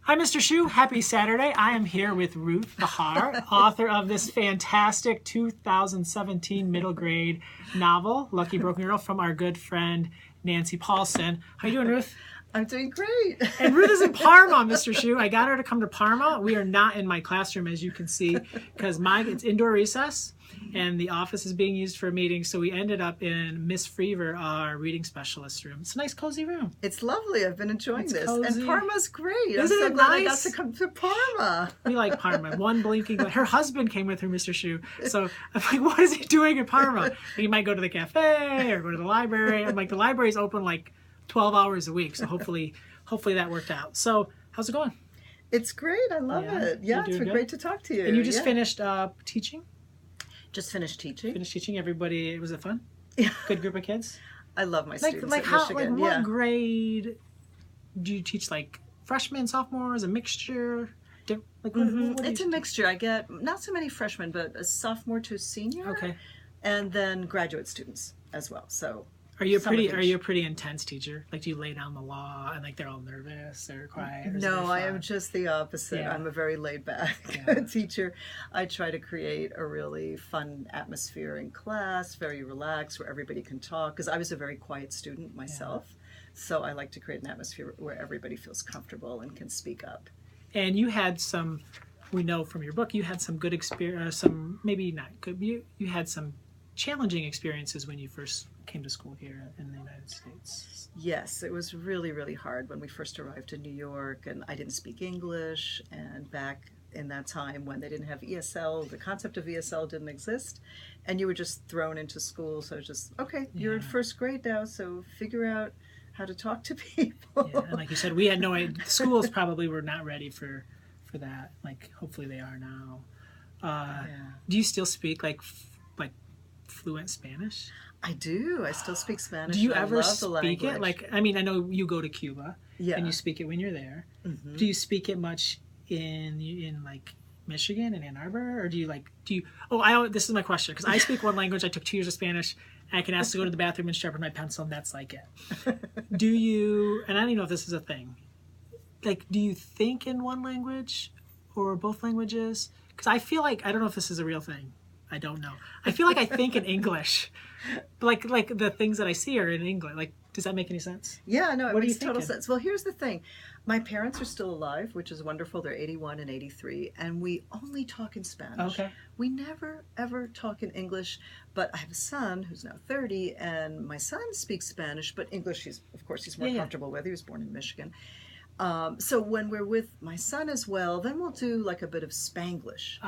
Hi, Mr. Shu. Happy Saturday. I am here with Ruth Behar, author of this fantastic 2017 middle grade novel, Lucky Broken Girl, from our good friend Nancy Paulson. How you doing, Ruth? I'm doing great. And Ruth is in Parma, Mr. Shu. I got her to come to Parma. We are not in my classroom, as you can see, because it's indoor recess, and the office is being used for a meeting. So we ended up in Miss Freever, our reading specialist room. It's a nice, cozy room. It's lovely. I've been enjoying this. Cozy. And Parma's great. Isn't I'm so it glad nice? I got to come to Parma. We like Parma. One blinking. Her husband came with her, Mr. Shu. So I'm like, what is he doing in Parma? He might go to the cafe or go to the library. I'm like, the library's open like 12 hours a week. So hopefully that worked out. So how's it going? It's great. I love it. Yeah, it's been great to talk to you. And you just finished teaching? Just finished teaching. Finished teaching. Everybody, was it fun? Yeah. Good group of kids? I love my students like at how, Michigan. like what grade do you teach? Like freshmen, sophomores, a mixture? What It's a mixture. I get not so many freshmen, but a sophomore to senior. Okay. And then graduate students as well. So Are you a pretty intense teacher? Like, do you lay down the law and like they're all nervous or quiet? Or no, I am just the opposite. Yeah. I'm a very laid back teacher. I try to create a really fun atmosphere in class, very relaxed, where everybody can talk. Because I was a very quiet student myself, so I like to create an atmosphere where everybody feels comfortable and can speak up. And you had some, we know from your book, you had some good experience, some maybe not good. You had some challenging experiences when you first came to school here in the United States. Yes, it was really, really hard when we first arrived in New York, and I didn't speak English, and back in that time when they didn't have ESL, the concept of ESL didn't exist, and you were just thrown into school. So it's just, okay, you're in first grade now, so figure out how to talk to people. Yeah, and like you said, we had no idea. Schools probably were not ready for that. Like, hopefully they are now. Do you still speak like fluent Spanish? I do. I still speak Spanish. Do you ever speak it? Like, I mean, I know you go to Cuba and you speak it when you're there. Mm-hmm. Do you speak it much in like Michigan and Ann Arbor, or do you? Oh, this is my question, because I speak one language. I took 2 years of Spanish. And I can ask to go to the bathroom and sharpen my pencil, and that's like it. Do you? And I don't even know if this is a thing. Like, do you think in one language or both languages? Because I feel like, I don't know if this is a real thing. I don't know. I feel like I think in English, but like the things that I see are in English. Like, does that make any sense? Yeah, no, it makes total sense. Well, here's the thing. My parents are still alive, which is wonderful. They're 81 and 83, and we only talk in Spanish. Okay. We never, ever talk in English, but I have a son who's now 30, and my son speaks Spanish, but English, he's more comfortable with. He was born in Michigan. So when we're with my son as well, then we'll do like a bit of Spanglish,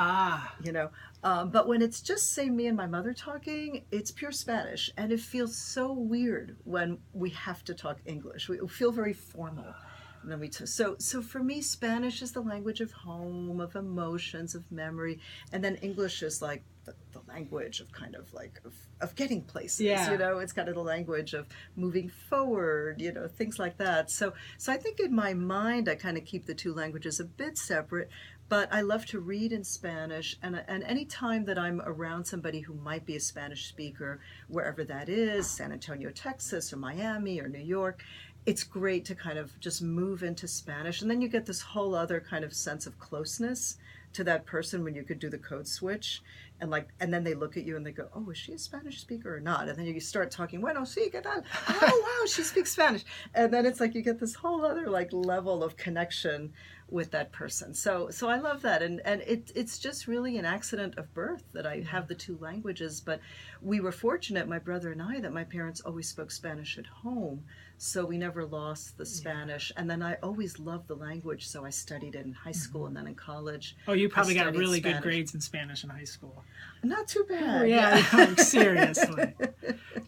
you know. But when it's just, say, me and my mother talking, it's pure Spanish. And it feels so weird when we have to talk English. We feel very formal. And then so for me, Spanish is the language of home, of emotions, of memory. And then English is like the language of kind of like of getting places, you know. It's kind of the language of moving forward, you know, things like that. So I think in my mind I kind of keep the 2 languages a bit separate, but I love to read in Spanish, and any time that I'm around somebody who might be a Spanish speaker, wherever that is, San Antonio, Texas, or Miami, or New York, it's great to kind of just move into Spanish, and then you get this whole other kind of sense of closeness to that person when you could do the code switch, and then they look at you and they go, oh, is she a Spanish speaker or not? And then you start talking, bueno, sí, ¿qué tal? Oh, wow, she speaks Spanish. And then it's like you get this whole other like level of connection with that person. So I love that, and it's just really an accident of birth that I have the 2 languages. But we were fortunate, my brother and I, that my parents always spoke Spanish at home, so we never lost the Spanish. And then I always loved the language, so I studied it in high school and then in college. Oh, you probably got really good grades in Spanish in high school. Not too bad. Oh, yeah. Seriously.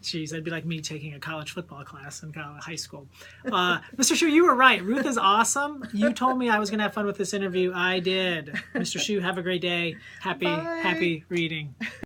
Jeez, that'd be like me taking a college football class in high school. Mr. Shu, you were right. Ruth is awesome. You told me I was going to have fun with this interview. I did. Mr. Shu, have a great day. Happy reading.